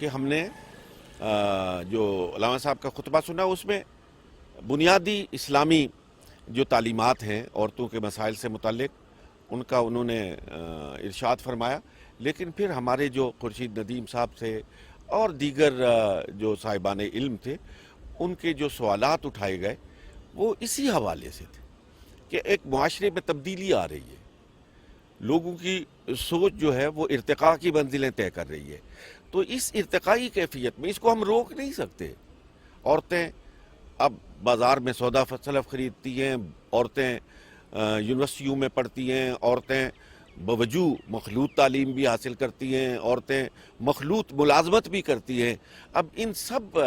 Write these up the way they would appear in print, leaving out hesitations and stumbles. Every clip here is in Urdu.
کہ ہم نے جو علامہ صاحب کا خطبہ سنا اس میں بنیادی اسلامی جو تعلیمات ہیں عورتوں کے مسائل سے متعلق ان کا انہوں نے ارشاد فرمایا، لیکن پھر ہمارے جو خورشید ندیم صاحب تھے اور دیگر جو صاحبان علم تھے ان کے جو سوالات اٹھائے گئے وہ اسی حوالے سے تھے کہ ایک معاشرے میں تبدیلی آ رہی ہے، لوگوں کی سوچ جو ہے وہ ارتقاء کی منزلیں طے کر رہی ہے، تو اس ارتقائی کیفیت میں اس کو ہم روک نہیں سکتے۔ عورتیں اب بازار میں سودا سلف خریدتی ہیں، عورتیں یونیورسٹیوں میں پڑھتی ہیں، عورتیں بوجوہ مخلوط تعلیم بھی حاصل کرتی ہیں، عورتیں مخلوط ملازمت بھی کرتی ہیں۔ اب ان سب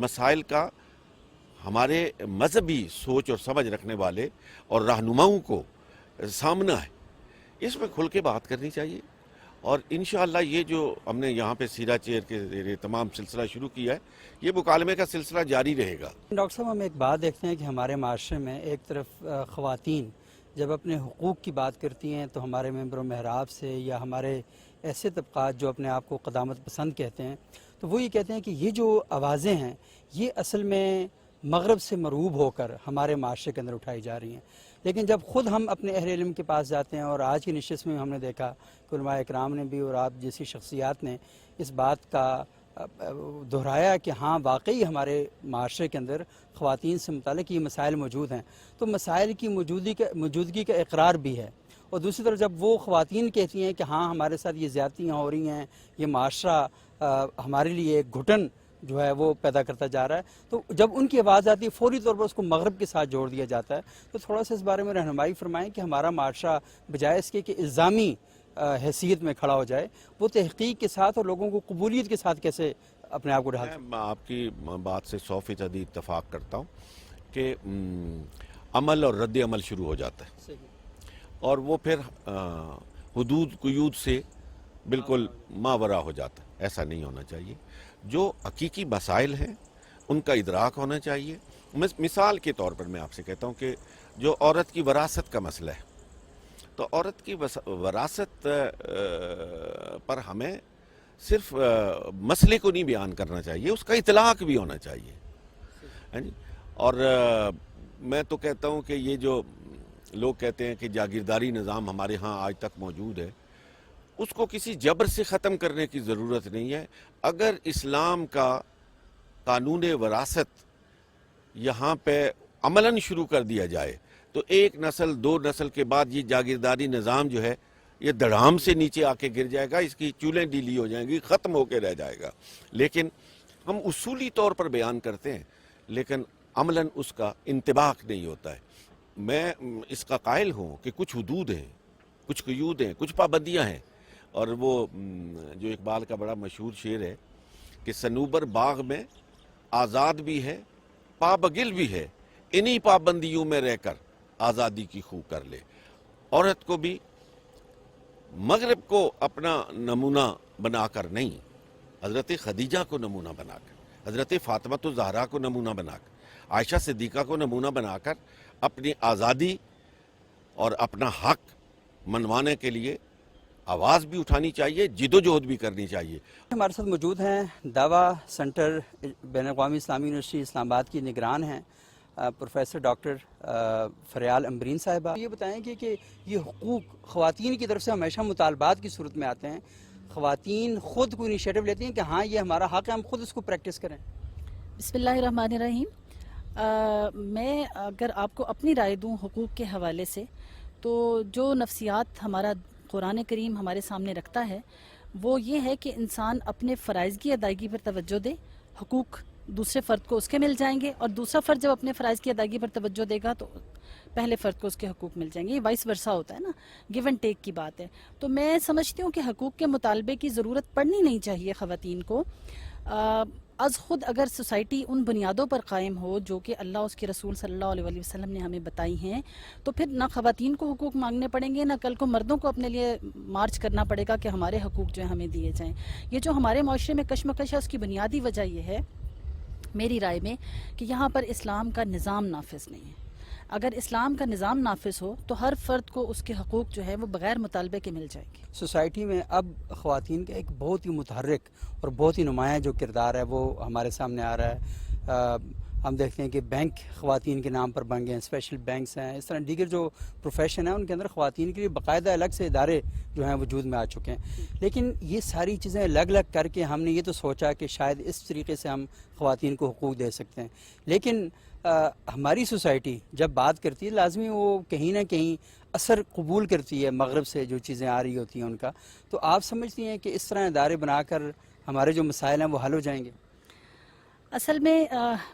مسائل کا ہمارے مذہبی سوچ اور سمجھ رکھنے والے اور رہنماؤں کو سامنا ہے، اس میں کھل کے بات کرنی چاہیے، اور انشاءاللہ یہ جو ہم نے یہاں پہ سیرا چیئر کے ذریعے تمام سلسلہ شروع کیا ہے یہ مکالمے کا سلسلہ جاری رہے گا۔ ڈاکٹر صاحب ہم ایک بات دیکھتے ہیں کہ ہمارے معاشرے میں ایک طرف خواتین جب اپنے حقوق کی بات کرتی ہیں تو ہمارے ممبر و محراب سے یا ہمارے ایسے طبقات جو اپنے آپ کو قدامت پسند کہتے ہیں تو وہ یہ کہتے ہیں کہ یہ جو آوازیں ہیں یہ اصل میں مغرب سے مروب ہو کر ہمارے معاشرے کے اندر اٹھائی جا رہی ہیں، لیکن جب خود ہم اپنے اہل علم کے پاس جاتے ہیں اور آج کی نشست میں ہم نے دیکھا کہ علماء اکرام نے بھی اور آپ جیسی شخصیات نے اس بات کا دہرایا کہ ہاں واقعی ہمارے معاشرے کے اندر خواتین سے متعلق یہ مسائل موجود ہیں، تو مسائل کی موجودگی کا اقرار بھی ہے، اور دوسری طرف جب وہ خواتین کہتی ہیں کہ ہاں ہمارے ساتھ یہ زیادتیاں ہو رہی ہیں، یہ معاشرہ ہمارے لیے ایک گھٹن جو ہے وہ پیدا کرتا جا رہا ہے، تو جب ان کی آواز آتی ہے فوری طور پر اس کو مغرب کے ساتھ جوڑ دیا جاتا ہے، تو تھوڑا سا اس بارے میں رہنمائی فرمائیں کہ ہمارا معاشرہ بجائے اس کے کہ الزامی حیثیت میں کھڑا ہو جائے وہ تحقیق کے ساتھ اور لوگوں کو قبولیت کے ساتھ کیسے اپنے آپ کو ڈھالتا ہے۔ میں آپ کی بات سے 100% اتفاق کرتا ہوں کہ عمل اور رد عمل شروع ہو جاتا ہے اور وہ پھر حدود قیود سے بالکل ماورا ہو جاتا ہے، ایسا نہیں ہونا چاہیے۔ جو حقیقی مسائل ہیں ان کا ادراک ہونا چاہیے۔ مثال کے طور پر میں آپ سے کہتا ہوں کہ جو عورت کی وراثت کا مسئلہ ہے تو عورت کی وراثت پر ہمیں صرف مسئلے کو نہیں بیان کرنا چاہیے، اس کا اطلاق بھی ہونا چاہیے۔ اور میں تو کہتا ہوں کہ یہ جو لوگ کہتے ہیں کہ جاگیرداری نظام ہمارے ہاں آج تک موجود ہے، اس کو کسی جبر سے ختم کرنے کی ضرورت نہیں ہے۔ اگر اسلام کا قانون وراثت یہاں پہ عملاً شروع کر دیا جائے تو ایک نسل دو نسل کے بعد یہ جاگیرداری نظام جو ہے یہ دڑام سے نیچے آ کے گر جائے گا، اس کی چولیں ڈیلی ہو جائیں گی، ختم ہو کے رہ جائے گا۔ لیکن ہم اصولی طور پر بیان کرتے ہیں لیکن عملاً اس کا انطباق نہیں ہوتا ہے۔ میں اس کا قائل ہوں کہ کچھ حدود ہیں، کچھ قیود ہیں، کچھ پابندیاں ہیں، اور وہ جو اقبال کا بڑا مشہور شعر ہے کہ صنوبر باغ میں آزاد بھی ہے پابگل بھی ہے، انہی پابندیوں میں رہ کر آزادی کی خو کر لے۔ عورت کو بھی مغرب کو اپنا نمونہ بنا کر نہیں، حضرت خدیجہ کو نمونہ بنا کر، حضرت فاطمہ الزہرا کو نمونہ بنا کر، عائشہ صدیقہ کو نمونہ بنا کر اپنی آزادی اور اپنا حق منوانے کے لیے آواز بھی اٹھانی چاہیے، جد و جہد بھی کرنی چاہیے۔ ہمارے ساتھ موجود ہیں دعویٰ سینٹر بین الاقوامی اسلامی یونیورسٹی اسلام آباد کی نگران ہیں پروفیسر ڈاکٹر فریال امبرین صاحبہ۔ یہ بتائیں کہ یہ حقوق خواتین کی طرف سے ہمیشہ مطالبات کی صورت میں آتے ہیں، خواتین خود کوئی انیشیٹو لیتی ہیں کہ ہاں یہ ہمارا حق ہے، ہم خود اس کو پریکٹس کریں؟ بسم اللہ الرحمن الرحیم۔ میں اگر آپ کو اپنی رائے دوں حقوق کے حوالے سے تو جو نفسیات ہمارا قرآن کریم ہمارے سامنے رکھتا ہے وہ یہ ہے کہ انسان اپنے فرائض کی ادائیگی پر توجہ دے، حقوق دوسرے فرد کو اس کے مل جائیں گے، اور دوسرا فرد جب اپنے فرائض کی ادائیگی پر توجہ دے گا تو پہلے فرد کو اس کے حقوق مل جائیں گے۔ یہ وائس ورثہ ہوتا ہے نا، گیو اینڈ ٹیک کی بات ہے۔ تو میں سمجھتی ہوں کہ حقوق کے مطالبے کی ضرورت پڑنی نہیں چاہیے خواتین کو۔ از خود اگر سوسائٹی ان بنیادوں پر قائم ہو جو کہ اللہ اس کے رسول صلی اللہ علیہ وسلم نے ہمیں بتائی ہیں تو پھر نہ خواتین کو حقوق مانگنے پڑیں گے، نہ کل کو مردوں کو اپنے لیے مارچ کرنا پڑے گا کہ ہمارے حقوق جو ہیں ہمیں دیے جائیں۔ یہ جو ہمارے معاشرے میں کشمکش ہے اس کی بنیادی وجہ یہ ہے میری رائے میں کہ یہاں پر اسلام کا نظام نافذ نہیں ہے۔ اگر اسلام کا نظام نافذ ہو تو ہر فرد کو اس کے حقوق جو ہے وہ بغیر مطالبے کے مل جائے گی۔ سوسائٹی میں اب خواتین کا ایک بہت ہی متحرک اور بہت ہی نمایاں جو کردار ہے وہ ہمارے سامنے آ رہا ہے۔ ہم دیکھتے ہیں کہ بینک خواتین کے نام پر بن گئے ہیں، اسپیشل بینکس ہیں، اس طرح دیگر جو پروفیشن ہیں ان کے اندر خواتین کے لیے باقاعدہ الگ سے ادارے جو ہیں وجود میں آ چکے ہیں۔ لیکن یہ ساری چیزیں الگ الگ کر کے ہم نے یہ تو سوچا کہ شاید اس طریقے سے ہم خواتین کو حقوق دے سکتے ہیں، لیکن ہماری سوسائٹی جب بات کرتی ہے لازمی وہ کہیں نہ کہیں اثر قبول کرتی ہے مغرب سے جو چیزیں آ رہی ہوتی ہیں ان کا۔ تو آپ سمجھتی ہیں کہ اس طرح ادارے بنا کر ہمارے جو مسائل ہیں وہ حل ہو جائیں گے؟ اصل میں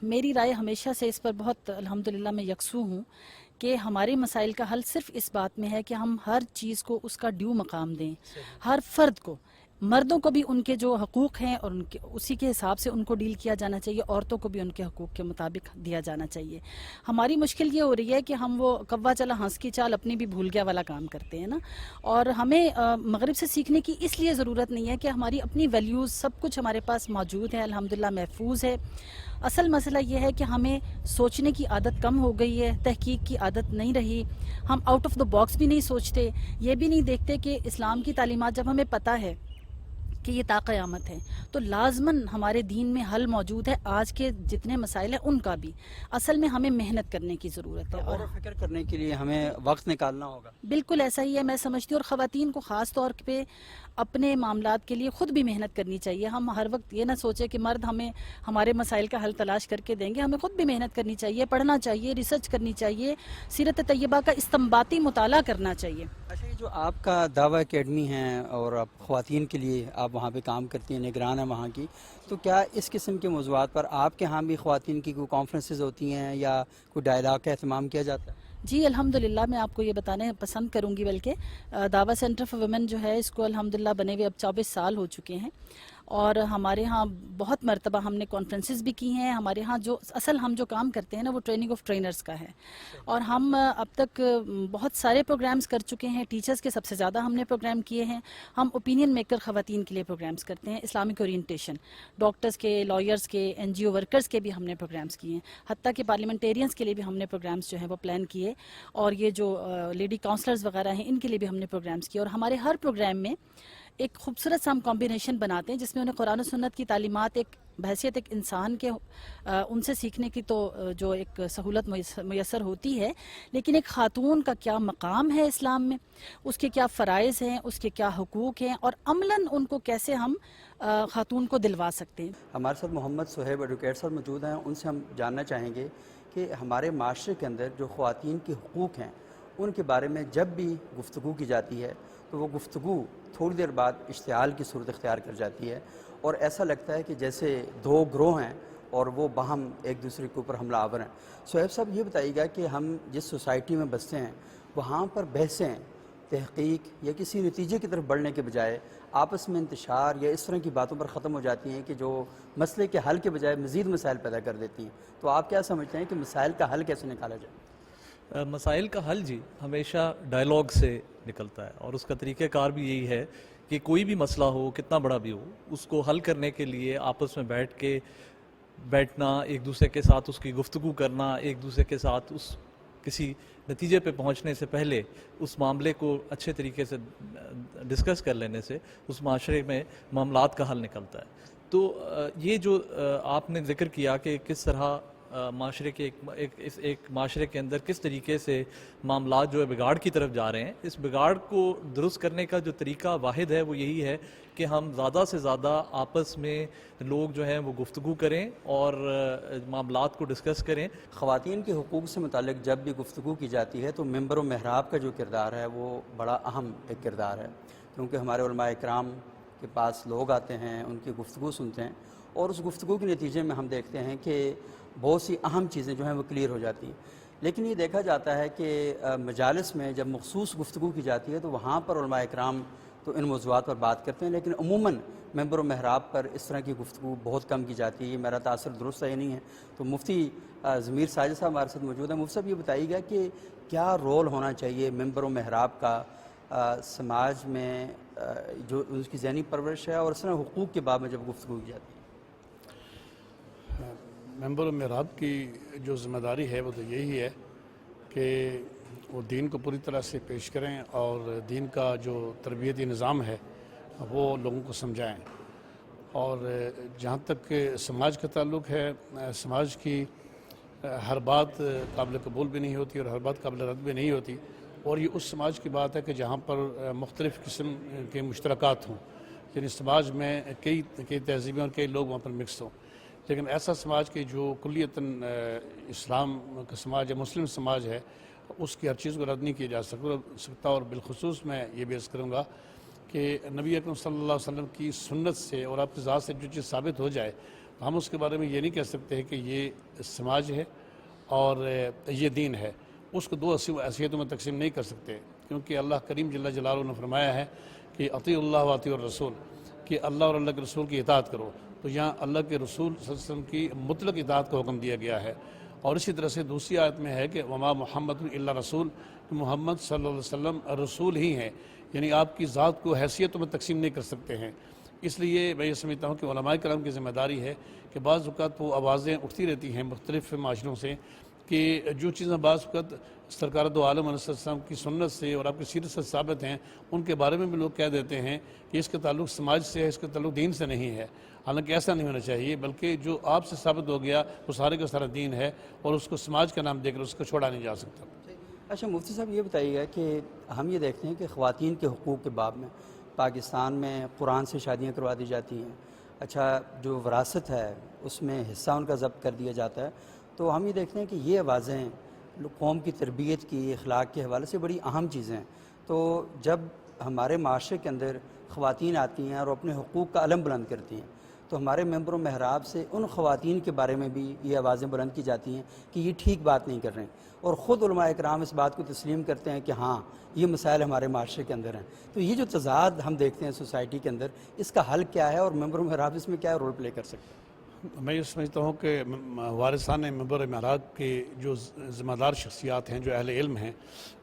میری رائے ہمیشہ سے اس پر بہت الحمدللہ میں یکسو ہوں کہ ہمارے مسائل کا حل صرف اس بات میں ہے کہ ہم ہر چیز کو اس کا ڈیو مقام دیں، ہر فرد کو، مردوں کو بھی ان کے جو حقوق ہیں اور اسی کے حساب سے ان کو ڈیل کیا جانا چاہیے، عورتوں کو بھی ان کے حقوق کے مطابق دیا جانا چاہیے۔ ہماری مشکل یہ ہو رہی ہے کہ ہم وہ کوا چلا ہنس کی چال اپنی بھی بھول گیا والا کام کرتے ہیں نا، اور ہمیں مغرب سے سیکھنے کی اس لیے ضرورت نہیں ہے کہ ہماری اپنی ویلیوز سب کچھ ہمارے پاس موجود ہے، الحمدللہ محفوظ ہے۔ اصل مسئلہ یہ ہے کہ ہمیں سوچنے کی عادت کم ہو گئی ہے، تحقیق کی عادت نہیں رہی، ہم آؤٹ آف دا باکس بھی نہیں سوچتے، یہ بھی نہیں دیکھتے کہ اسلام کی تعلیمات جب ہمیں پتہ ہے کہ یہ تا قیامت ہے تو لازماً ہمارے دین میں حل موجود ہے، آج کے جتنے مسائل ہیں ان کا بھی۔ اصل میں ہمیں محنت کرنے کی ضرورت ہے، اور فکر کرنے کے لیے ہمیں وقت نکالنا ہوگا۔ بالکل ایسا ہی ہے میں سمجھتی ہوں، اور خواتین کو خاص طور پہ اپنے معاملات کے لیے خود بھی محنت کرنی چاہیے۔ ہم ہر وقت یہ نہ سوچیں کہ مرد ہمیں ہمارے مسائل کا حل تلاش کر کے دیں گے، ہمیں خود بھی محنت کرنی چاہیے، پڑھنا چاہیے، ریسرچ کرنی چاہیے، سیرت طیبہ کا استنباطی مطالعہ کرنا چاہیے۔ اچھا، یہ جو آپ کا دعویٰ اکیڈمی ہے اور آپ خواتین کے لیے آپ وہاں پہ کام کرتی ہیں، نگران ہیں وہاں کی، تو کیا اس قسم کے موضوعات پر آپ کے ہاں بھی خواتین کی کوئی کانفرنسز ہوتی ہیں یا کوئی ڈائلاگ کا اہتمام کیا جاتا ہے؟ جی الحمدللہ، میں آپ کو یہ بتانے پسند کروں گی، بلکہ دعویٰ سینٹر فار ویمن جو ہے اس کو الحمدللہ بنے ہوئے اب 24 سال ہو چکے ہیں، اور ہمارے ہاں بہت مرتبہ ہم نے کانفرنسز بھی کی ہیں۔ ہمارے ہاں ہم جو کام کرتے ہیں نا وہ ٹریننگ آف ٹرینرز کا ہے، اور ہم اب تک بہت سارے پروگرامز کر چکے ہیں، ٹیچرز کے سب سے زیادہ ہم نے پروگرام کیے ہیں۔ ہم اوپینین میکر خواتین کے لیے پروگرامز کرتے ہیں، اسلامک اورینٹیشن، ڈاکٹرز کے، لائرز کے، این جی او ورکرز کے بھی ہم نے پروگرامز کیے ہیں، حتیٰ کہ پارلیمنٹیرینز کے لیے بھی ہم نے پروگرامز جو ہیں وہ پلان کیے، اور یہ جو لیڈی کاؤنسلرز وغیرہ ہیں ان کے لیے بھی ہم نے پروگرامز کیے۔ اور ہمارے ہر پروگرام میں ایک خوبصورت سا ہم کمبینیشن بناتے ہیں جس میں انہیں قرآن و سنت کی تعلیمات ایک بحیثیت ایک انسان کے ان سے سیکھنے کی تو جو ایک سہولت میسر ہوتی ہے، لیکن ایک خاتون کا کیا مقام ہے اسلام میں، اس کے کیا فرائض ہیں، اس کے کیا حقوق ہیں، اور عملاً ان کو کیسے ہم خاتون کو دلوا سکتے ہیں۔ ہمارے ساتھ محمد صہیب ایڈوکیٹ صاحب موجود ہیں، ان سے ہم جاننا چاہیں گے کہ ہمارے معاشرے کے اندر جو خواتین کے حقوق ہیں ان کے بارے میں جب بھی گفتگو کی جاتی ہے تو وہ گفتگو تھوڑی دیر بعد اشتعال کی صورت اختیار کر جاتی ہے، اور ایسا لگتا ہے کہ جیسے دو گروہ ہیں اور وہ باہم ایک دوسرے کے اوپر حملہ آور ہیں۔ صہیب صاحب یہ بتائیے گا کہ ہم جس سوسائٹی میں بستے ہیں وہاں پر بحثیں، تحقیق یا کسی نتیجے کی طرف بڑھنے کے بجائے آپس میں انتشار یا اس طرح کی باتوں پر ختم ہو جاتی ہیں کہ جو مسئلے کے حل کے بجائے مزید مسائل پیدا کر دیتی ہیں۔ تو آپ کیا سمجھتے ہیں کہ مسائل کا حل کیسے نکالا جائے؟ مسائل کا حل جی ہمیشہ ڈائلاگ سے نکلتا ہے، اور اس کا طریقہ کار بھی یہی ہے کہ کوئی بھی مسئلہ ہو کتنا بڑا بھی ہو اس کو حل کرنے کے لیے آپس میں بیٹھنا، ایک دوسرے کے ساتھ اس کی گفتگو کرنا، ایک دوسرے کے ساتھ اس کسی نتیجے پہ پہنچنے سے پہلے اس معاملے کو اچھے طریقے سے ڈسکس کر لینے سے اس معاشرے میں معاملات کا حل نکلتا ہے۔ تو یہ جو آپ نے ذکر کیا کہ کس طرح معاشرے کے ایک معاشرے کے اندر کس طریقے سے معاملات جو ہے بگاڑ کی طرف جا رہے ہیں، اس بگاڑ کو درست کرنے کا جو طریقہ واحد ہے وہ یہی ہے کہ ہم زیادہ سے زیادہ آپس میں لوگ جو ہیں وہ گفتگو کریں اور معاملات کو ڈسکس کریں۔ خواتین کے حقوق سے متعلق جب بھی گفتگو کی جاتی ہے تو ممبر و محراب کا جو کردار ہے وہ بڑا اہم ایک کردار ہے، کیونکہ ہمارے علماء اکرام کے پاس لوگ آتے ہیں، ان کی گفتگو سنتے ہیں، اور اس گفتگو کے نتیجے میں ہم دیکھتے ہیں کہ بہت سی اہم چیزیں جو ہیں وہ کلیئر ہو جاتی ہیں۔ لیکن یہ دیکھا جاتا ہے کہ مجالس میں جب مخصوص گفتگو کی جاتی ہے تو وہاں پر علماء اکرام تو ان موضوعات پر بات کرتے ہیں، لیکن عموماً ممبر و محراب پر اس طرح کی گفتگو بہت کم کی جاتی ہے۔ یہ میرا تاثر درست ہے نہیں ہے۔ تو مفتی ضمیر ساجد صاحب ہمارے ساتھ موجود ہیں۔ مفتی صاحب یہ بتائیے گا کہ کیا رول ہونا چاہیے ممبر و محراب کا سماج میں جو اس کی ذہنی پرورش ہے اور اس طرح حقوق کے باب میں جب گفتگو کی جاتی ہے؟ ممبر و محراب کی جو ذمہ داری ہے وہ تو یہی ہے کہ وہ دین کو پوری طرح سے پیش کریں اور دین کا جو تربیتی نظام ہے وہ لوگوں کو سمجھائیں. اور جہاں تک سماج کا تعلق ہے، سماج کی ہر بات قابل قبول بھی نہیں ہوتی اور ہر بات قابل رد بھی نہیں ہوتی، اور یہ اس سماج کی بات ہے کہ جہاں پر مختلف قسم کے مشترکات ہوں، یعنی سماج میں کئی تہذیبیں اور کئی لوگ وہاں پر مکس ہوں. لیکن ایسا سماج کی جو کلیتاً اسلام کا سماج ہے، مسلم سماج ہے، اس کی ہر چیز کو رد نہیں کیا جا سکتا. اور بالخصوص میں یہ بھی عرض کروں گا کہ نبی اکرم صلی اللہ علیہ وسلم کی سنت سے اور آپ کی ذات سے جو چیز ثابت ہو جائے تو ہم اس کے بارے میں یہ نہیں کہہ سکتے ہیں کہ یہ سماج ہے اور یہ دین ہے. اس کو دو حیثیتوں میں تقسیم نہیں کر سکتے، کیونکہ اللہ کریم جل جلالہ نے فرمایا ہے کہ اطیع اللہ و اطیع الرسول، کہ اللہ اور اللہ کے رسول کی اطاعت کرو. تو یہاں اللہ کے رسول صلی اللہ علیہ وسلم کی مطلق اطاعت کا حکم دیا گیا ہے. اور اسی طرح سے دوسری آیت میں ہے کہ وما محمد الا رسول، محمد صلی اللہ علیہ وسلم رسول ہی ہیں، یعنی آپ کی ذات کو حیثیتوں میں تقسیم نہیں کر سکتے ہیں. اس لیے میں یہ سمجھتا ہوں کہ علماء کرام کی ذمہ داری ہے کہ بعض اوقات وہ آوازیں اٹھتی رہتی ہیں مختلف معاشروں سے کہ جو چیزیں بعض اوقات سرکار دو عالم علیہ السلام کی سنت سے اور آپ کی سیرت سے ثابت ہیں، ان کے بارے میں بھی لوگ کہہ دیتے ہیں کہ اس کا تعلق سماج سے ہے، اس کا تعلق دین سے نہیں ہے. حالانکہ ایسا نہیں ہونا چاہیے، بلکہ جو آپ سے ثابت ہو گیا وہ سارے کا سارا دین ہے اور اس کو سماج کا نام دے کر اس کو چھوڑا نہیں جا سکتا. اچھا مفتی صاحب یہ بتائیے گا کہ ہم یہ دیکھتے ہیں کہ خواتین کے حقوق کے باب میں پاکستان میں قرآن سے شادیاں کروا دی جاتی ہیں. اچھا جو وراثت ہے اس میں حصہ ان کا ضبط کر دیا جاتا ہے. تو ہم یہ دیکھتے ہیں کہ یہ آوازیں قوم کی تربیت کی، اخلاق کے حوالے سے بڑی اہم چیزیں ہیں. تو جب ہمارے معاشرے کے اندر خواتین آتی ہیں اور اپنے حقوق کا علم بلند کرتی ہیں تو ہمارے ممبر و محراب سے ان خواتین کے بارے میں بھی یہ آوازیں بلند کی جاتی ہیں کہ یہ ٹھیک بات نہیں کر رہے ہیں، اور خود علماء اکرام اس بات کو تسلیم کرتے ہیں کہ ہاں یہ مسائل ہمارے معاشرے کے اندر ہیں. تو یہ جو تضاد ہم دیکھتے ہیں سوسائٹی کے اندر، اس کا حل کیا ہے اور ممبر و محراب اس میں کیا رول پلے کر سکتے ہیں؟ میں یہ سمجھتا ہوں کہ وارثان ممبر محراب کے جو ذمہ دار شخصیات ہیں، جو اہل علم ہیں،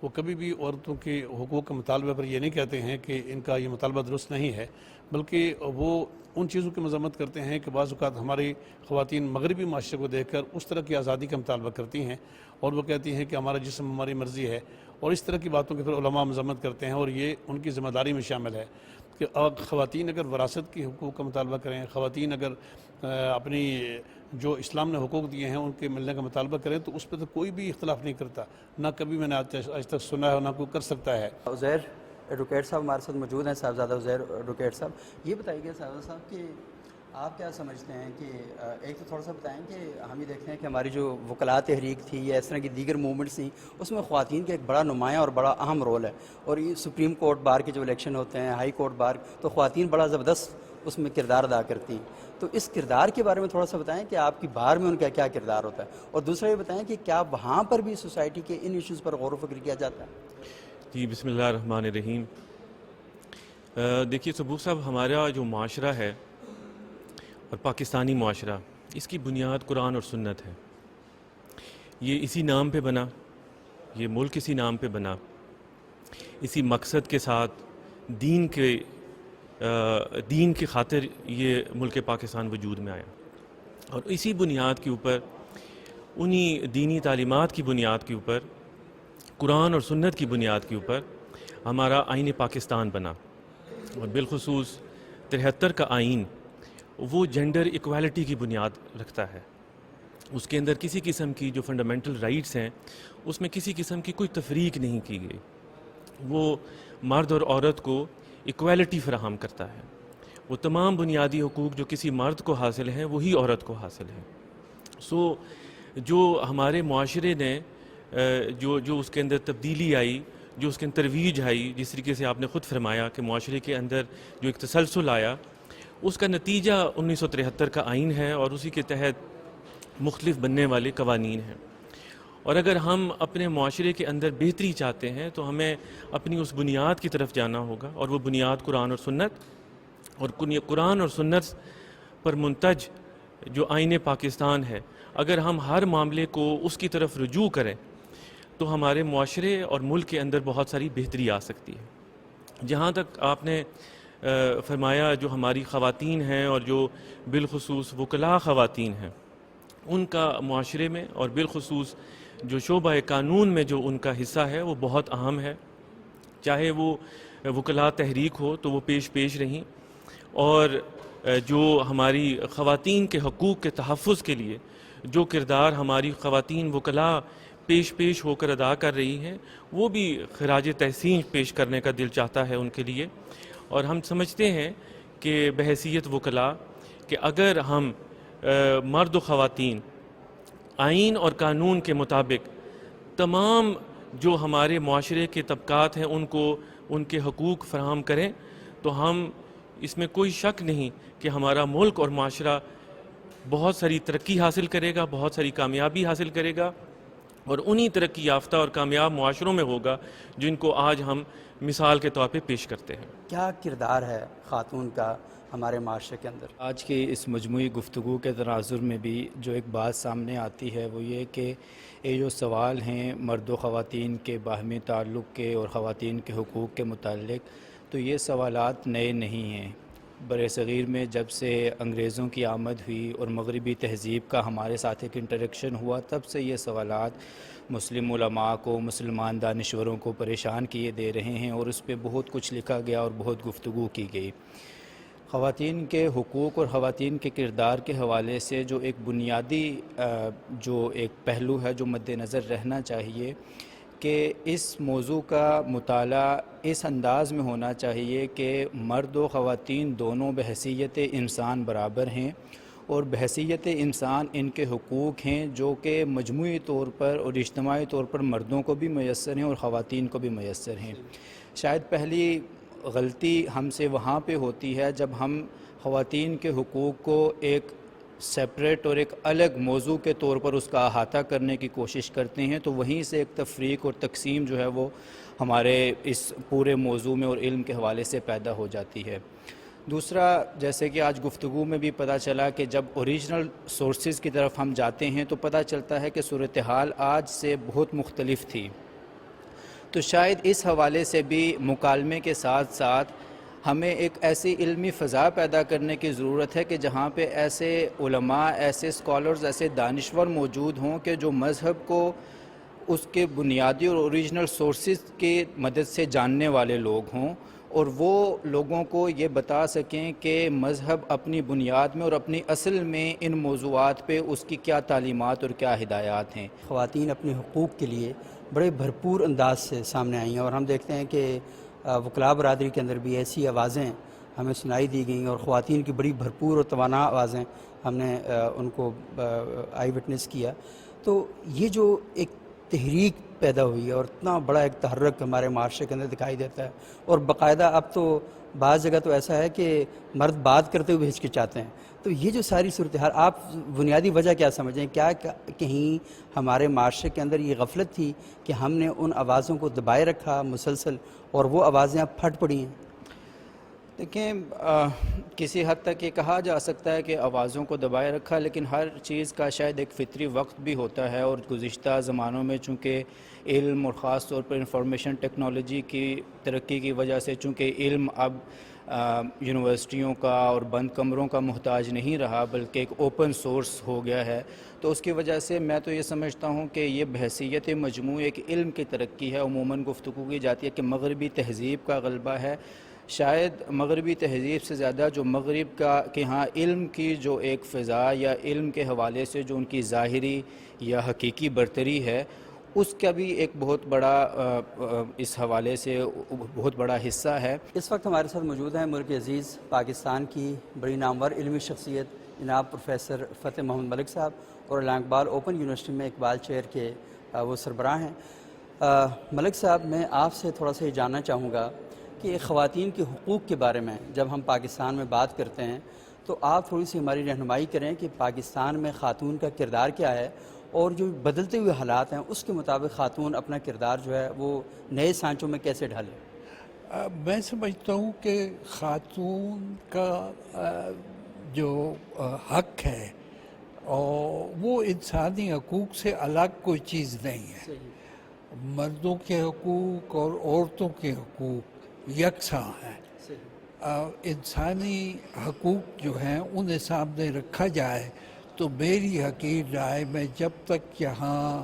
وہ کبھی بھی عورتوں کے حقوق کے مطالبے پر یہ نہیں کہتے ہیں کہ ان کا یہ مطالبہ درست نہیں ہے، بلکہ وہ ان چیزوں کی مذمت کرتے ہیں کہ بعض اوقات ہماری خواتین مغربی معاشرے کو دیکھ کر اس طرح کی آزادی کا مطالبہ کرتی ہیں اور وہ کہتی ہیں کہ ہمارا جسم ہماری مرضی ہے، اور اس طرح کی باتوں کی پھر علماء مذمت کرتے ہیں. اور یہ ان کی ذمہ داری میں شامل ہے کہ خواتین اگر وراثت کی حقوق کا مطالبہ کریں، خواتین اگر اپنی جو اسلام نے حقوق دیے ہیں ان کے ملنے کا مطالبہ کریں تو اس پہ تو کوئی بھی اختلاف نہیں کرتا، نہ کبھی میں نے آج تک سنا ہے اور نہ کوئی کر سکتا ہے. عزیر ایڈوکیٹ صاحب ہمارے ساتھ موجود ہیں، صاحبزادہ عزیر ایڈوکیٹ صاحب. یہ بتائیے گا صاحبزادہ صاحب کہ آپ کیا سمجھتے ہیں کہ ایک تو تھوڑا سا بتائیں کہ ہم یہ دیکھتے ہیں کہ ہماری جو وکلاء تحریک تھی یا اس طرح کی دیگر موومنٹس تھیں اس میں خواتین کا ایک بڑا نمایاں اور بڑا اہم رول ہے، اور یہ سپریم کورٹ بار کے جو الیکشن ہوتے ہیں، ہائی کورٹ بار، تو خواتین بڑا زبردست اس میں کردار ادا کرتی ہیں. تو اس کردار کے بارے میں تھوڑا سا بتائیں کہ آپ کی بار میں ان کا کیا کردار ہوتا ہے، اور دوسرا یہ بتائیں کہ کیا وہاں پر بھی سوسائٹی کے ان ایشوز پر غور و فکر کیا جاتا ہے؟ جی بسم اللہ الرحمن الرحیم. دیکھیے صبوح صاحب، ہمارا جو معاشرہ ہے اور پاکستانی معاشرہ، اس کی بنیاد قرآن اور سنت ہے. یہ اسی نام پہ بنا، یہ ملک اسی نام پہ بنا، اسی مقصد کے ساتھ دین کی خاطر یہ ملک پاکستان وجود میں آیا، اور اسی بنیاد کے اوپر، انہی دینی تعلیمات کی بنیاد کے اوپر، قرآن اور سنت کی بنیاد کے اوپر ہمارا آئین پاکستان بنا. اور بالخصوص 73 کا آئین وہ جنڈر ایکوالٹی کی بنیاد رکھتا ہے. اس کے اندر کسی قسم کی جو فنڈامنٹل رائٹس ہیں اس میں کسی قسم کی کوئی تفریق نہیں کی گئی. وہ مرد اور عورت کو ایکوالٹی فراہم کرتا ہے. وہ تمام بنیادی حقوق جو کسی مرد کو حاصل ہیں وہی عورت کو حاصل ہیں. جو ہمارے معاشرے نے جو اس کے اندر تبدیلی آئی، جو اس کے اندر ترویج آئی، جس طریقے سے آپ نے خود فرمایا کہ معاشرے کے اندر جو ایک تسلسل آیا، اس کا نتیجہ 1973 کا آئین ہے اور اسی کے تحت مختلف بننے والے قوانین ہیں. اور اگر ہم اپنے معاشرے کے اندر بہتری چاہتے ہیں تو ہمیں اپنی اس بنیاد کی طرف جانا ہوگا، اور وہ بنیاد قرآن اور سنت، اور قرآن اور سنت پر منتج جو آئین پاکستان ہے، اگر ہم ہر معاملے کو اس کی طرف رجوع کریں تو ہمارے معاشرے اور ملک کے اندر بہت ساری بہتری آ سکتی ہے. جہاں تک آپ نے فرمایا جو ہماری خواتین ہیں اور جو بالخصوص وکلاء خواتین ہیں، ان کا معاشرے میں اور بالخصوص جو شعبہ قانون میں جو ان کا حصہ ہے وہ بہت اہم ہے. چاہے وہ وکلاء تحریک ہو تو وہ پیش رہیں، اور جو ہماری خواتین کے حقوق کے تحفظ کے لیے جو کردار ہماری خواتین وکلاء پیش ہو کر ادا کر رہی ہیں وہ بھی خراج تحسین پیش کرنے کا دل چاہتا ہے ان کے لیے. اور ہم سمجھتے ہیں کہ بحیثیت وکلاء کہ اگر ہم مرد و خواتین آئین اور قانون کے مطابق تمام جو ہمارے معاشرے کے طبقات ہیں ان کو ان کے حقوق فراہم کریں تو ہم اس میں کوئی شک نہیں کہ ہمارا ملک اور معاشرہ بہت ساری ترقی حاصل کرے گا، بہت ساری کامیابی حاصل کرے گا، اور انہی ترقی یافتہ اور کامیاب معاشروں میں ہوگا جن کو آج ہم مثال کے طور پہ پیش کرتے ہیں. کیا کردار ہے خاتون کا ہمارے معاشرے کے اندر؟ آج کی اس مجموعی گفتگو کے تناظر میں بھی جو ایک بات سامنے آتی ہے وہ یہ کہ یہ جو سوال ہیں مرد و خواتین کے باہمی تعلق کے اور خواتین کے حقوق کے متعلق، تو یہ سوالات نئے نہیں ہیں. بر صغیر میں جب سے انگریزوں کی آمد ہوئی اور مغربی تہذیب کا ہمارے ساتھ ایک انٹریکشن ہوا، تب سے یہ سوالات مسلم علماء کو، مسلمان دانشوروں کو پریشان کیے دے رہے ہیں، اور اس پہ بہت کچھ لکھا گیا اور بہت گفتگو کی گئی. خواتین کے حقوق اور خواتین کے کردار کے حوالے سے جو ایک بنیادی جو ایک پہلو ہے جو مد نظر رہنا چاہیے کہ اس موضوع کا مطالعہ اس انداز میں ہونا چاہیے کہ مرد و خواتین دونوں بحیثیت انسان برابر ہیں، اور بحیثیت انسان ان کے حقوق ہیں جو کہ مجموعی طور پر اور اجتماعی طور پر مردوں کو بھی میسر ہیں اور خواتین کو بھی میسر ہیں. شاید پہلی غلطی ہم سے وہاں پہ ہوتی ہے جب ہم خواتین کے حقوق کو ایک سیپریٹ اور ایک الگ موضوع کے طور پر اس کا احاطہ کرنے کی کوشش کرتے ہیں، تو وہیں سے ایک تفریق اور تقسیم جو ہے وہ ہمارے اس پورے موضوع میں اور علم کے حوالے سے پیدا ہو جاتی ہے. دوسرا، جیسے کہ آج گفتگو میں بھی پتہ چلا کہ جب اوریجنل سورسز کی طرف ہم جاتے ہیں تو پتہ چلتا ہے کہ صورتحال آج سے بہت مختلف تھی. تو شاید اس حوالے سے بھی مکالمے کے ساتھ ساتھ ہمیں ایک ایسی علمی فضا پیدا کرنے کی ضرورت ہے کہ جہاں پہ ایسے علماء، ایسے اسکالرز، ایسے دانشور موجود ہوں کہ جو مذہب کو اس کے بنیادی اور اوریجنل سورسز کی مدد سے جاننے والے لوگ ہوں، اور وہ لوگوں کو یہ بتا سکیں کہ مذہب اپنی بنیاد میں اور اپنی اصل میں ان موضوعات پہ اس کی کیا تعلیمات اور کیا ہدایات ہیں. خواتین اپنے حقوق کے لیے بڑے بھرپور انداز سے سامنے آئی ہیں، اور ہم دیکھتے ہیں کہ وکلاء برادری کے اندر بھی ایسی آوازیں ہمیں سنائی دی گئیں، اور خواتین کی بڑی بھرپور اور توانا آوازیں ہم نے ان کو آئی وٹنس کیا. تو یہ جو ایک تحریک پیدا ہوئی ہے اور اتنا بڑا ایک تحرک ہمارے معاشرے کے اندر دکھائی دیتا ہے، اور باقاعدہ اب تو بعض جگہ تو ایسا ہے کہ مرد بات کرتے ہوئے ہچکچاتے ہیں. تو یہ جو ساری صورتحال، آپ بنیادی وجہ کیا سمجھیں؟ کیا کہیں ہمارے معاشرے کے اندر یہ غفلت تھی کہ ہم نے ان آوازوں کو دبائے رکھا مسلسل، اور وہ آوازیں اب پھٹ پڑی ہیں؟ دیکھیں، کسی حد تک یہ کہا جا سکتا ہے کہ آوازوں کو دبائے رکھا، لیکن ہر چیز کا شاید ایک فطری وقت بھی ہوتا ہے، اور گزشتہ زمانوں میں چونکہ علم اور خاص طور پر انفارمیشن ٹیکنالوجی کی ترقی کی وجہ سے چونکہ علم اب یونیورسٹیوں کا اور بند کمروں کا محتاج نہیں رہا بلکہ ایک اوپن سورس ہو گیا ہے، تو اس کی وجہ سے میں تو یہ سمجھتا ہوں کہ یہ بحیثیت مجموعی ایک علم کی ترقی ہے. عموماً گفتگو کی جاتی ہے کہ مغربی تہذیب کا غلبہ ہے. شاید مغربی تہذیب سے زیادہ جو مغرب کا کہ ہاں علم کی جو ایک فضا یا علم کے حوالے سے جو ان کی ظاہری یا حقیقی برتری ہے، اس کا بھی ایک بہت بڑا اس حوالے سے بہت بڑا حصہ ہے. اس وقت ہمارے ساتھ موجود ہیں ملک عزیز پاکستان کی بڑی نامور علمی شخصیت جناب پروفیسر فتح محمد ملک صاحب، اور علامہ اقبال اوپن یونیورسٹی میں اقبال چیئر کے وہ سربراہ ہیں. ملک صاحب، میں آپ سے تھوڑا سا یہ جاننا چاہوں گا کہ خواتین کے حقوق کے بارے میں جب ہم پاکستان میں بات کرتے ہیں تو آپ تھوڑی سی ہماری رہنمائی کریں کہ پاکستان میں خاتون کا کردار کیا ہے، اور جو بدلتے ہوئے حالات ہیں اس کے مطابق خاتون اپنا کردار جو ہے وہ نئے سانچوں میں کیسے ڈھالے؟ میں سمجھتا ہوں کہ خاتون کا جو حق ہے اور وہ انسانی حقوق سے الگ کوئی چیز نہیں ہے. مردوں کے حقوق اور عورتوں کے حقوق یکساں ہیں. انسانی حقوق جو ہیں انہیں سامنے رکھا جائے تو میری حقیر رائے میں جب تک یہاں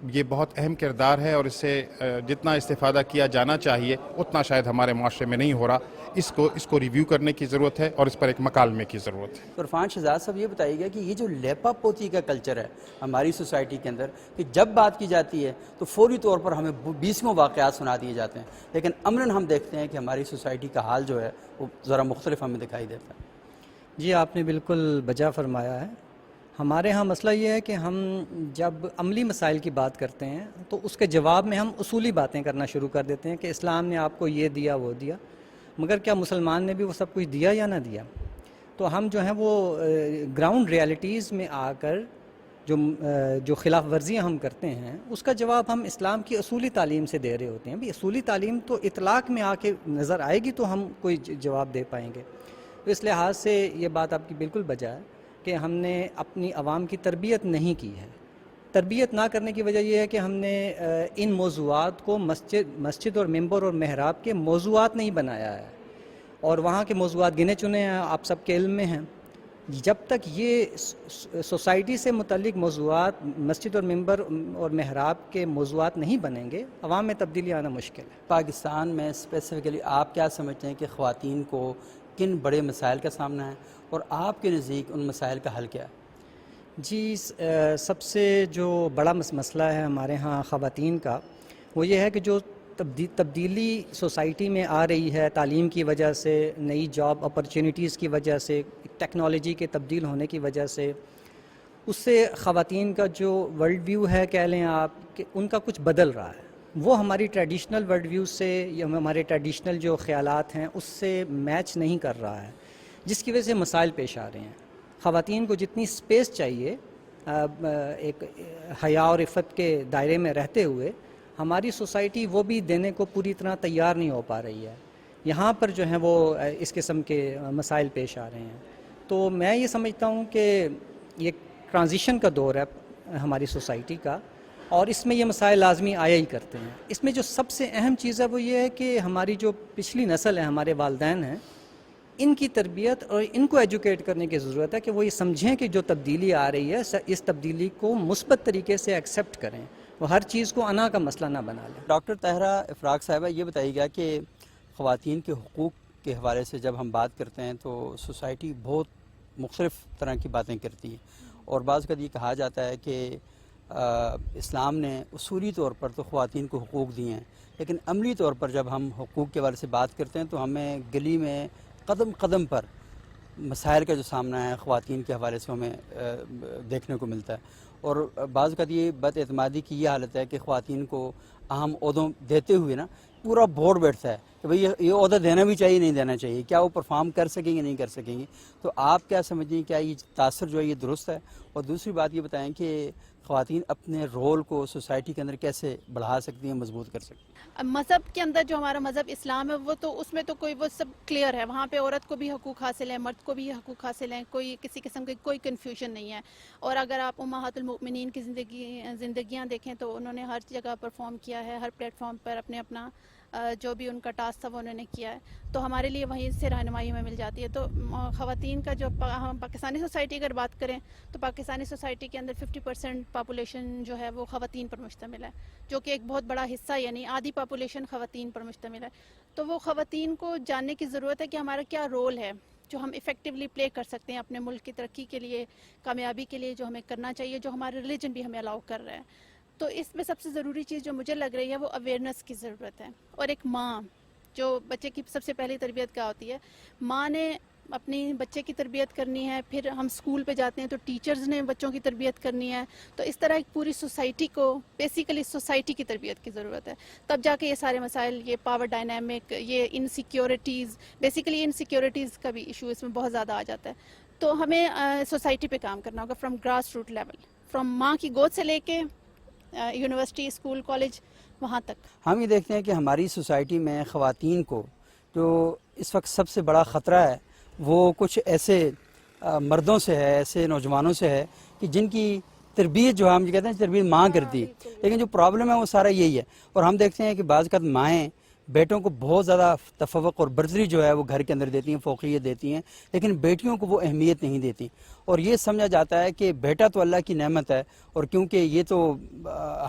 یہ بہت اہم کردار ہے اور اس سے جتنا استفادہ کیا جانا چاہیے اتنا شاید ہمارے معاشرے میں نہیں ہو رہا. اس کو ریویو کرنے کی ضرورت ہے اور اس پر ایک مکالمے کی ضرورت ہے. عرفان شہزاد صاحب یہ بتائیے گا کہ یہ جو لیپا پوتی کا کلچر ہے ہماری سوسائٹی کے اندر کہ جب بات کی جاتی ہے تو فوری طور پر ہمیں 20 واقعات سنا دیے جاتے ہیں، لیکن عملاً ہم دیکھتے ہیں کہ ہماری سوسائٹی کا حال جو ہے وہ ذرا مختلف ہمیں دکھائی دیتا ہے. جی آپ نے بالکل بجا فرمایا ہے. ہمارے ہاں مسئلہ یہ ہے کہ ہم جب عملی مسائل کی بات کرتے ہیں تو اس کے جواب میں ہم اصولی باتیں کرنا شروع کر دیتے ہیں کہ اسلام نے آپ کو یہ دیا وہ دیا، مگر کیا مسلمان نے بھی وہ سب کچھ دیا یا نہ دیا؟ تو ہم جو ہیں وہ گراؤنڈ ریالٹیز میں آ کر جو خلاف ورزیاں ہم کرتے ہیں اس کا جواب ہم اسلام کی اصولی تعلیم سے دے رہے ہوتے ہیں. بھی اصولی تعلیم تو اطلاق میں آ کے نظر آئے گی تو ہم کوئی جواب دے پائیں گے. تو اس لحاظ سے یہ بات آپ کی بالکل بجا ہے کہ ہم نے اپنی عوام کی تربیت نہیں کی ہے. تربیت نہ کرنے کی وجہ یہ ہے کہ ہم نے ان موضوعات کو مسجد اور ممبر اور محراب کے موضوعات نہیں بنایا ہے، اور وہاں کے موضوعات گنے چنے ہیں، آپ سب کے علم میں ہیں. جب تک یہ سوسائٹی سے متعلق موضوعات مسجد اور ممبر اور محراب کے موضوعات نہیں بنیں گے، عوام میں تبدیلی آنا مشکل ہے. پاکستان میں اسپیسیفکلی آپ کیا سمجھتے ہیں کہ خواتین کو کن بڑے مسائل کا سامنا ہے اور آپ کے نزدیک ان مسائل کا حل کیا ہے؟ جی سب سے جو بڑا مسئلہ ہے ہمارے ہاں خواتین کا وہ یہ ہے کہ جو تبدیلی سوسائٹی میں آ رہی ہے تعلیم کی وجہ سے، نئی جاب اپرچونیٹیز کی وجہ سے، ٹیکنالوجی کے تبدیل ہونے کی وجہ سے، اس سے خواتین کا جو ورلڈ ویو ہے کہہ لیں آپ کہ ان کا کچھ بدل رہا ہے. وہ ہماری ٹریڈیشنل ورلڈ ویو سے یا ہمارے ٹریڈیشنل جو خیالات ہیں اس سے میچ نہیں کر رہا ہے، جس کی وجہ سے مسائل پیش آ رہے ہیں. خواتین کو جتنی سپیس چاہیے ایک حیا اور عفت کے دائرے میں رہتے ہوئے، ہماری سوسائٹی وہ بھی دینے کو پوری طرح تیار نہیں ہو پا رہی ہے. یہاں پر جو ہیں وہ اس قسم کے مسائل پیش آ رہے ہیں. تو میں یہ سمجھتا ہوں کہ یہ ٹرانزیشن کا دور ہے ہماری سوسائٹی کا، اور اس میں یہ مسائل لازمی آیا ہی کرتے ہیں. اس میں جو سب سے اہم چیز ہے وہ یہ ہے کہ ہماری جو پچھلی نسل ہے، ہمارے والدین ہیں، ان کی تربیت اور ان کو ایجوکیٹ کرنے کی ضرورت ہے کہ وہ یہ سمجھیں کہ جو تبدیلی آ رہی ہے اس تبدیلی کو مثبت طریقے سے ایکسیپٹ کریں، وہ ہر چیز کو انا کا مسئلہ نہ بنا لیں. ڈاکٹر طاہرہ افراق صاحبہ یہ بتائیے گا کہ خواتین کے حقوق کے حوالے سے جب ہم بات کرتے ہیں تو سوسائٹی بہت مختلف طرح کی باتیں کرتی ہے، اور بعض اوقات یہ کہا جاتا ہے کہ اسلام نے اصولی طور پر تو خواتین کو حقوق دیے ہیں، لیکن عملی طور پر جب ہم حقوق کے حوالے سے بات کرتے ہیں تو ہمیں گلی میں قدم قدم پر مسائل کا جو سامنا ہے خواتین کے حوالے سے ہمیں دیکھنے کو ملتا ہے. اور بعض اوقات یہ بد اعتمادی کی یہ حالت ہے کہ خواتین کو اہم عہدوں دیتے ہوئے نا پورا بورڈ بیٹھتا ہے کہ بھئی یہ عہدہ دینا بھی چاہیے نہیں دینا چاہیے، کیا وہ پرفارم کر سکیں گے نہیں کر سکیں گے. تو آپ کیا سمجھیں ہیں، کیا یہ تاثر جو ہے یہ درست ہے؟ اور دوسری بات یہ بتائیں کہ خواتین اپنے رول کو سوسائٹی کے اندر کیسے بڑھا سکتی ہیں، مضبوط کر سکتی ہیں؟ مذہب کے اندر جو ہمارا مذہب اسلام ہے وہ تو اس میں تو کوئی وہ سب کلیئر ہے، وہاں پہ عورت کو بھی حقوق حاصل ہیں، مرد کو بھی حقوق حاصل ہیں، کوئی کسی قسم کی کوئی کنفیوژن نہیں ہے. اور اگر آپ امہات المؤمنین کی زندگیاں دیکھیں تو انہوں نے ہر جگہ پرفارم کیا ہے، ہر پلیٹ فارم پر اپنا جو بھی ان کا ٹاسک تھا وہ انہوں نے کیا ہے. تو ہمارے لیے وہیں سے رہنمائی ہمیں مل جاتی ہے. تو خواتین کا جو ہم پاکستانی سوسائٹی اگر بات کریں تو پاکستانی سوسائٹی کے اندر 50% پاپولیشن جو ہے وہ خواتین پر مشتمل ہے، جو کہ ایک بہت بڑا حصہ یعنی آدھی پاپولیشن خواتین پر مشتمل ہے. تو وہ خواتین کو جاننے کی ضرورت ہے کہ ہمارا کیا رول ہے جو ہم ایفیکٹولی پلے کر سکتے ہیں اپنے ملک کی ترقی کے لیے، کامیابی کے لیے، جو ہمیں کرنا چاہیے، جو ہمارے ریلیجن بھی ہمیں الاؤ کر رہا ہے. تو اس میں سب سے ضروری چیز جو مجھے لگ رہی ہے وہ اویئرنیس کی ضرورت ہے. اور ایک ماں جو بچے کی سب سے پہلی تربیت کیا ہوتی ہے، ماں نے اپنی بچے کی تربیت کرنی ہے، پھر ہم اسکول پہ جاتے ہیں تو ٹیچرز نے بچوں کی تربیت کرنی ہے. تو اس طرح ایک پوری سوسائٹی کو بیسیکلی سوسائٹی کی تربیت کی ضرورت ہے، تب جا کے یہ سارے مسائل، یہ پاور ڈائنامک، یہ انسیکیورٹیز، بیسیکلی انسیکیورٹیز کا بھی ایشو اس میں بہت زیادہ آ جاتا ہے. تو ہمیں سوسائٹی پہ کام کرنا ہوگا from grass root level, from ماں کی گود سے لے کے یونیورسٹی، اسکول، کالج، وہاں تک. ہم یہ دیکھتے ہیں کہ ہماری سوسائٹی میں خواتین کو جو اس وقت سب سے بڑا خطرہ ہے وہ کچھ ایسے مردوں سے ہے، ایسے نوجوانوں سے ہے کہ جن کی تربیت جو ہم کہتے ہیں تربیت ماں کرتی ہے، لیکن جو پرابلم ہے وہ سارا یہی ہے. اور ہم دیکھتے ہیں کہ بعض اوقات مائیں بیٹوں کو بہت زیادہ تفوق اور برتری جو ہے وہ گھر کے اندر دیتی ہیں، فوقیت دیتی ہیں، لیکن بیٹیوں کو وہ اہمیت نہیں دیتی، اور یہ سمجھا جاتا ہے کہ بیٹا تو اللہ کی نعمت ہے اور کیونکہ یہ تو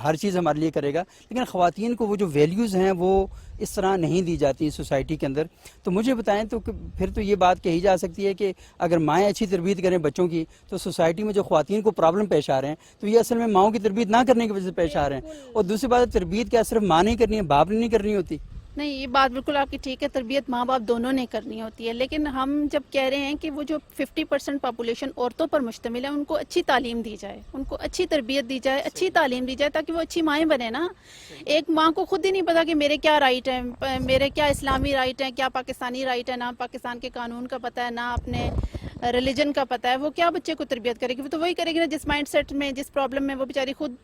ہر چیز ہمارے لیے کرے گا، لیکن خواتین کو وہ جو ویلیوز ہیں وہ اس طرح نہیں دی جاتی سوسائٹی کے اندر۔ تو مجھے بتائیں تو پھر تو یہ بات کہی جا سکتی ہے کہ اگر مائیں اچھی تربیت کریں بچوں کی تو سوسائٹی میں جو خواتین کو پرابلم پیش آ رہے ہیں تو یہ اصل میں ماؤں کی تربیت نہ کرنے کی وجہ سے پیش آ رہے ہیں، اور دوسری بات تربیت کیا صرف ماں نہیں کرنی ہے، باپ نے نہیں کرنی ہوتی؟ نہیں، یہ بات بالکل آپ کی ٹھیک ہے، تربیت ماں باپ دونوں نے کرنی ہوتی ہے، لیکن ہم جب کہہ رہے ہیں کہ وہ جو 50% پاپولیشن عورتوں پر مشتمل ہے ان کو اچھی تعلیم دی جائے، ان کو اچھی تربیت دی جائے، اچھی تعلیم دی جائے تاکہ وہ اچھی مائیں بنے نا۔ ایک ماں کو خود ہی نہیں پتا کہ میرے کیا رائٹ ہیں، میرے کیا اسلامی رائٹ ہیں، کیا پاکستانی رائٹ ہے، نہ پاکستان کے قانون کا پتہ ہے، نہ اپنے ریلیجن کا پتہ ہے، وہ کیا بچے کو تربیت کرے گی؟ وہ تو وہی کرے گی نا جس مائنڈ سیٹ میں، جس پرابلم میں وہ بیچاری خود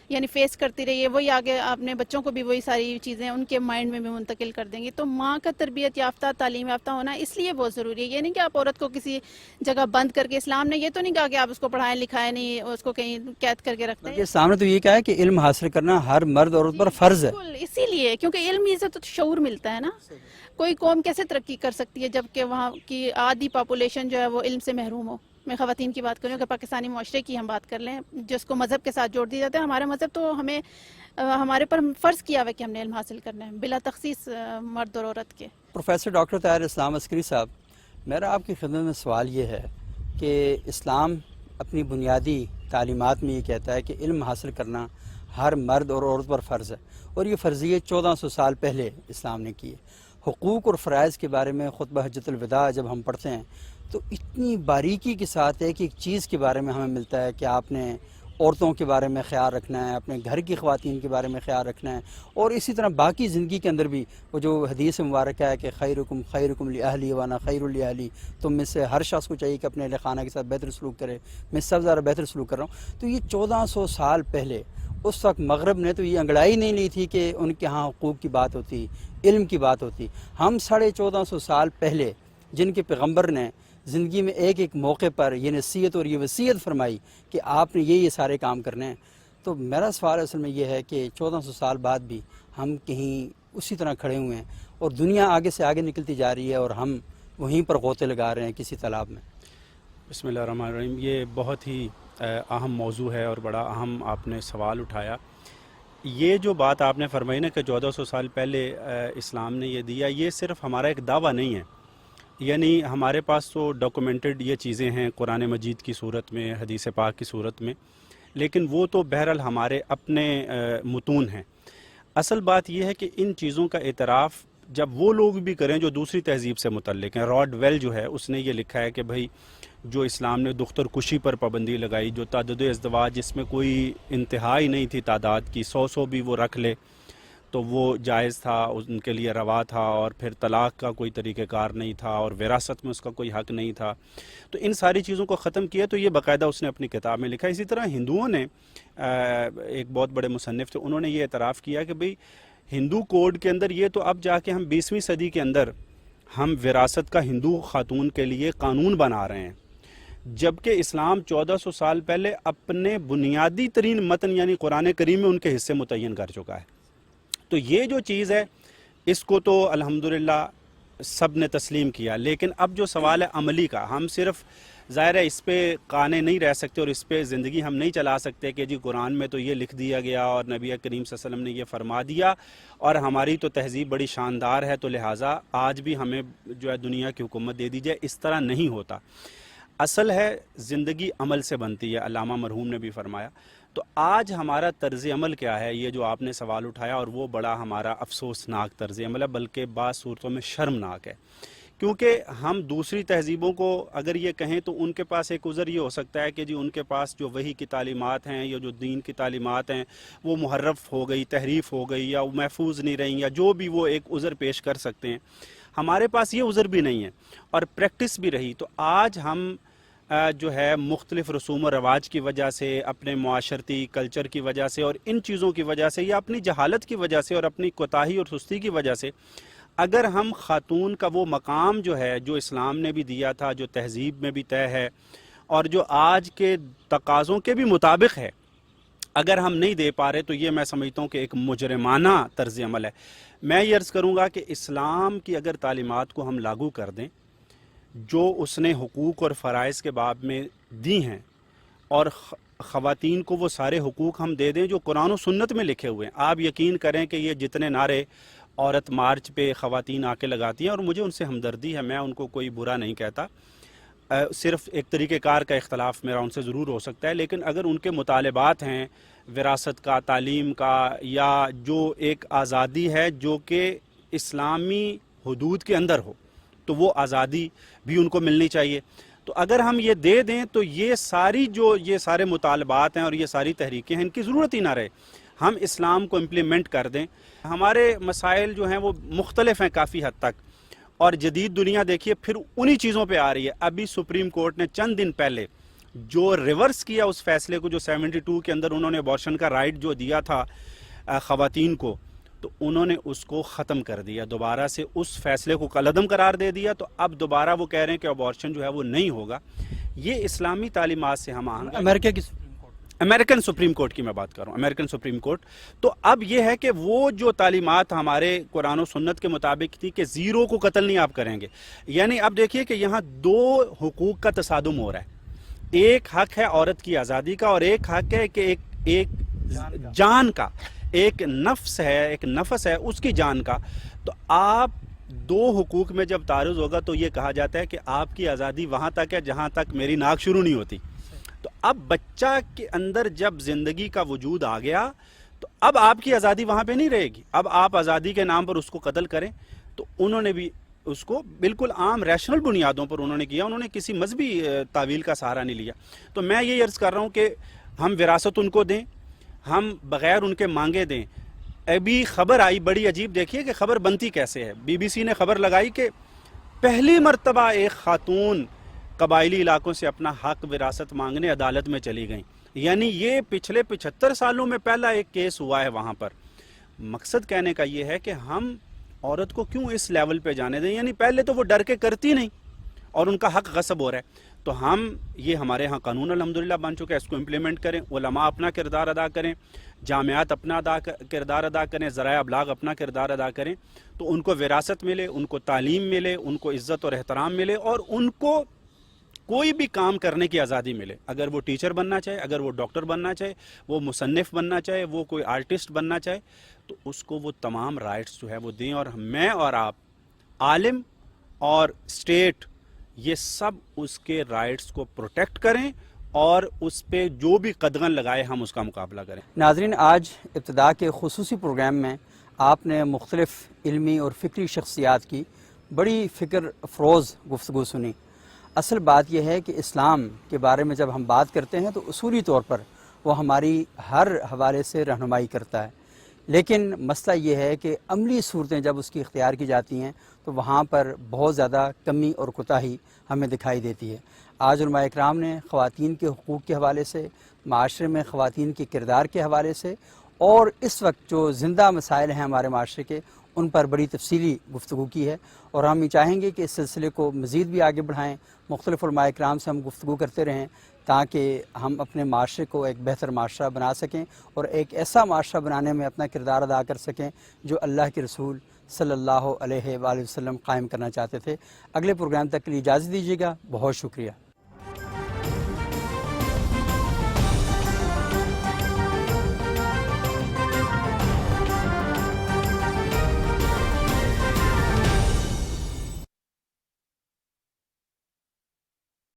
یعنی فیس کرتی رہی ہے، وہی آگے اپنے بچوں کو بھی وہی ساری چیزیں ان کے مائنڈ میں بھی منتقل کر دیں گی۔ تو ماں کا تربیت یافتہ، تعلیم یافتہ ہونا اس لیے بہت ضروری ہے۔ یہ نہیں کہ آپ عورت کو کسی جگہ بند کر کے، اسلام نے یہ تو نہیں کہا کہ آپ اس کو پڑھائیں لکھائیں نہیں، اس کو کہیں قید کر کے رکھتے ہیں۔ اسلام نے تو یہ کہا ہے کہ علم حاصل کرنا ہر مرد عورت پر فرض ہے۔ بالکل، اسی لیے کیونکہ علم سے تو شعور ملتا ہے نا۔ کوئی قوم کیسے ترقی کر سکتی ہے جبکہ وہاں کی آدھی پاپولیشن جو ہے وہ علم سے محروم ہو؟ میں خواتین کی بات کروں، اگر پاکستانی معاشرے کی ہم بات کر لیں جس کو مذہب کے ساتھ جوڑ دیا جاتا ہے، ہمارا مذہب تو ہمیں ہمارے پر فرض کیا ہوا کہ ہم نے علم حاصل کرنا ہے بلا تخصیص مرد اور عورت کے۔ پروفیسر ڈاکٹر طاہر اسلام عسکری صاحب، میرا آپ کی خدمت میں سوال یہ ہے کہ اسلام اپنی بنیادی تعلیمات میں یہ کہتا ہے کہ علم حاصل کرنا ہر مرد اور عورت پر فرض ہے، اور یہ فرضیت 1400 سال پہلے اسلام نے کی ہے۔ حقوق اور فرائض کے بارے میں خطبہ حجۃ الوداع جب ہم پڑھتے ہیں تو اتنی باریکی کے ساتھ ایک ایک چیز کے بارے میں ہمیں ملتا ہے کہ آپ نے عورتوں کے بارے میں خیال رکھنا ہے، اپنے گھر کی خواتین کے بارے میں خیال رکھنا ہے، اور اسی طرح باقی زندگی کے اندر بھی وہ جو حدیث مبارکہ ہے کہ خیرکم لأہلی وانا خیر لأہلی، تم میں سے ہر شخص کو چاہیے کہ اپنے اہل خانہ کے ساتھ بہتر سلوک کرے، میں سب زیادہ بہتر سلوک کر رہا ہوں۔ تو یہ 1400 سال پہلے اس وقت مغرب نے تو یہ انگڑائی نہیں لی تھی کہ ان کے ہاں حقوق کی بات ہوتی، علم کی بات ہوتی۔ ہم 1450 سال پہلے جن کے پیغمبر نے زندگی میں ایک ایک موقع پر یہ نصیحت اور یہ وصیت فرمائی کہ آپ نے یہ سارے کام کرنے ہیں، تو میرا سوال اصل میں یہ ہے کہ 1400 سال بعد بھی ہم کہیں اسی طرح کھڑے ہوئے ہیں اور دنیا آگے سے آگے نکلتی جا رہی ہے اور ہم وہیں پر غوطے لگا رہے ہیں کسی تالاب میں۔ بسم اللہ الرحمن الرحیم۔ یہ بہت ہی اہم موضوع ہے اور بڑا اہم آپ نے سوال اٹھایا۔ یہ جو بات آپ نے فرمائی نا کہ 1400 سال پہلے اسلام نے یہ دیا، یہ صرف ہمارا ایک دعویٰ نہیں ہے، یعنی ہمارے پاس تو ڈاکومنٹڈ یہ چیزیں ہیں قرآن مجید کی صورت میں، حدیث پاک کی صورت میں، لیکن وہ تو بہرحال ہمارے اپنے متون ہیں۔ اصل بات یہ ہے کہ ان چیزوں کا اعتراف جب وہ لوگ بھی کریں جو دوسری تہذیب سے متعلق ہیں۔ راڈ ویل جو ہے اس نے یہ لکھا ہے کہ بھائی جو اسلام نے دختر کشی پر پابندی لگائی، جو تعدد ازدواج جس میں کوئی انتہائی نہیں تھی تعداد کی، 100 بھی وہ رکھ لے تو وہ جائز تھا، ان کے لیے روا تھا، اور پھر طلاق کا کوئی طریقہ کار نہیں تھا، اور وراثت میں اس کا کوئی حق نہیں تھا۔ تو ان ساری چیزوں کو ختم کیا، تو یہ باقاعدہ اس نے اپنی کتاب میں لکھا۔ اسی طرح ہندوؤں نے ایک بہت بڑے مصنف تھے، انہوں نے یہ اعتراف کیا کہ بھئی ہندو کوڈ کے اندر یہ تو اب جا کے ہم 20ویں صدی کے اندر ہم وراثت کا ہندو خاتون کے لیے قانون بنا رہے ہیں، جبکہ اسلام 1400 سال پہلے اپنے بنیادی ترین متن یعنی قرآن کریم میں ان کے حصے متعین کر چکا ہے۔ تو یہ جو چیز ہے اس کو تو الحمدللہ سب نے تسلیم کیا، لیکن اب جو سوال ہے عملی کا، ہم صرف ظاہر ہے اس پہ قانے نہیں رہ سکتے اور اس پہ زندگی ہم نہیں چلا سکتے کہ جی قرآن میں تو یہ لکھ دیا گیا اور نبی کریم صلی اللہ علیہ وسلم نے یہ فرما دیا اور ہماری تو تہذیب بڑی شاندار ہے تو لہٰذا آج بھی ہمیں جو ہے دنیا کی حکومت دے دی جائے۔ اس طرح نہیں ہوتا۔ اصل ہے زندگی عمل سے بنتی ہے، علامہ مرحوم نے بھی فرمایا۔ تو آج ہمارا طرز عمل کیا ہے، یہ جو آپ نے سوال اٹھایا، اور وہ بڑا ہمارا افسوسناک طرز عمل ہے، بلکہ بعض صورتوں میں شرمناک ہے، کیونکہ ہم دوسری تہذیبوں کو اگر یہ کہیں تو ان کے پاس ایک عذر یہ ہو سکتا ہے کہ جی ان کے پاس جو وحی کی تعلیمات ہیں یا جو دین کی تعلیمات ہیں وہ محرف ہو گئی، تحریف ہو گئی، یا محفوظ نہیں رہیں، یا جو بھی وہ ایک عذر پیش کر سکتے ہیں۔ ہمارے پاس یہ عذر بھی نہیں ہے اور پریکٹس بھی رہی۔ تو آج ہم جو ہے مختلف رسوم و رواج کی وجہ سے، اپنے معاشرتی کلچر کی وجہ سے اور ان چیزوں کی وجہ سے، یا اپنی جہالت کی وجہ سے اور اپنی کوتاہی اور سستی کی وجہ سے، اگر ہم خاتون کا وہ مقام جو ہے جو اسلام نے بھی دیا تھا، جو تہذیب میں بھی طے ہے اور جو آج کے تقاضوں کے بھی مطابق ہے، اگر ہم نہیں دے پا رہے تو یہ میں سمجھتا ہوں کہ ایک مجرمانہ طرز عمل ہے. میں یہ عرض کروں گا کہ اسلام کی اگر تعلیمات کو ہم لاگو کر دیں جو اس نے حقوق اور فرائض کے باب میں دی ہیں اور خواتین کو وہ سارے حقوق ہم دے دیں جو قرآن و سنت میں لکھے ہوئے ہیں. آپ یقین کریں کہ یہ جتنے نعرے عورت مارچ پہ خواتین آ کے لگاتی ہیں اور مجھے ان سے ہمدردی ہے, میں ان کو کوئی برا نہیں کہتا, صرف ایک طریقہ کار کا اختلاف میرا ان سے ضرور ہو سکتا ہے, لیکن اگر ان کے مطالبات ہیں وراثت کا, تعلیم کا, یا جو ایک آزادی ہے جو کہ اسلامی حدود کے اندر ہو تو وہ آزادی بھی ان کو ملنی چاہیے. تو اگر ہم یہ دے دیں تو یہ سارے مطالبات ہیں اور یہ ساری تحریکیں ہیں ان کی ضرورت ہی نہ رہے. ہم اسلام کو امپلیمنٹ کر دیں. ہمارے مسائل جو ہیں وہ مختلف ہیں کافی حد تک, اور جدید دنیا دیکھیے پھر انہی چیزوں پہ آ رہی ہے. ابھی سپریم کورٹ نے چند دن پہلے جو ریورس کیا اس فیصلے کو جو 72 کے اندر انہوں نے ابارشن کا رائٹ جو دیا تھا خواتین کو, تو انہوں نے اس کو ختم کر دیا, دوبارہ سے اس فیصلے کو کالعدم قرار دے دیا. تو اب دوبارہ وہ کہہ رہے ہیں کہ ابارشن جو ہے وہ نہیں ہوگا. یہ اسلامی تعلیمات سے ہم آہنگ. امریکہ کی امریکن سپریم کورٹ کی میں بات کر رہا ہوں, امریکن سپریم کورٹ. تو اب یہ ہے کہ وہ جو تعلیمات ہمارے قرآن و سنت کے مطابق تھی کہ زیرو کو قتل نہیں آپ کریں گے, یعنی اب دیکھیے کہ یہاں دو حقوق کا تصادم ہو رہا ہے. ایک حق ہے عورت کی آزادی کا اور ایک حق ہے کہ ایک جان کا, ایک نفس ہے, ایک نفس ہے اس کی جان کا. تو آپ دو حقوق میں جب تعارض ہوگا تو یہ کہا جاتا ہے کہ آپ کی آزادی وہاں تک ہے جہاں تک میری ناک شروع نہیں ہوتی. تو اب بچہ کے اندر جب زندگی کا وجود آ گیا تو اب آپ کی آزادی وہاں پہ نہیں رہے گی. اب آپ آزادی کے نام پر اس کو قتل کریں. تو انہوں نے بھی اس کو بالکل عام ریشنل بنیادوں پر انہوں نے کیا, انہوں نے کسی مذہبی تعویل کا سہارا نہیں لیا. تو میں یہ عرض کر رہا ہوں کہ ہم وراثت ان کو دیں, ہم بغیر ان کے مانگے دیں. ابھی خبر آئی بڑی عجیب, دیکھیے کہ خبر بنتی کیسے ہے. BBC نے خبر لگائی کہ پہلی مرتبہ ایک خاتون قبائلی علاقوں سے اپنا حق وراثت مانگنے عدالت میں چلی گئیں. یعنی یہ پچھلے 75 سالوں میں پہلا ایک کیس ہوا ہے وہاں پر. مقصد کہنے کا یہ ہے کہ ہم عورت کو کیوں اس لیول پہ جانے دیں. یعنی پہلے تو وہ ڈر کے کرتی نہیں اور ان کا حق غصب ہو رہا ہے. تو ہم یہ ہمارے ہاں قانون الحمدللہ بن چکا ہے, اس کو امپلیمنٹ کریں. علماء اپنا کردار ادا کریں, جامعات اپنا کردار ادا کریں, ذرائع ابلاغ اپنا کردار ادا کریں. تو ان کو وراثت ملے, ان کو تعلیم ملے, ان کو عزت اور احترام ملے, اور ان کو کوئی بھی کام کرنے کی آزادی ملے. اگر وہ ٹیچر بننا چاہے, اگر وہ ڈاکٹر بننا چاہے, وہ مصنف بننا چاہے, وہ کوئی آرٹسٹ بننا چاہے, تو اس کو وہ تمام رائٹس جو ہے وہ دیں. اور میں اور آپ, عالم اور اسٹیٹ, یہ سب اس کے رائٹس کو پروٹیکٹ کریں اور اس پہ جو بھی قدغن لگائے ہم اس کا مقابلہ کریں. ناظرین, آج ابتدا کے خصوصی پروگرام میں آپ نے مختلف علمی اور فکری شخصیات کی بڑی فکر افروز گفتگو سنی. اصل بات یہ ہے کہ اسلام کے بارے میں جب ہم بات کرتے ہیں تو اصولی طور پر وہ ہماری ہر حوالے سے رہنمائی کرتا ہے, لیکن مسئلہ یہ ہے کہ عملی صورتیں جب اس کی اختیار کی جاتی ہیں تو وہاں پر بہت زیادہ کمی اور کوتاہی ہمیں دکھائی دیتی ہے. آج علماء اکرام نے خواتین کے حقوق کے حوالے سے, معاشرے میں خواتین کے کردار کے حوالے سے, اور اس وقت جو زندہ مسائل ہیں ہمارے معاشرے کے, ان پر بڑی تفصیلی گفتگو کی ہے. اور ہم یہ چاہیں گے کہ اس سلسلے کو مزید بھی آگے بڑھائیں, مختلف علماء اکرام سے ہم گفتگو کرتے رہیں تاکہ ہم اپنے معاشرے کو ایک بہتر معاشرہ بنا سکیں اور ایک ایسا معاشرہ بنانے میں اپنا کردار ادا کر سکیں جو اللہ کے رسول صلی اللہ علیہ وآلہ وسلم قائم کرنا چاہتے تھے. اگلے پروگرام تک کے لیے اجازت دیجیے گا. بہت شکریہ.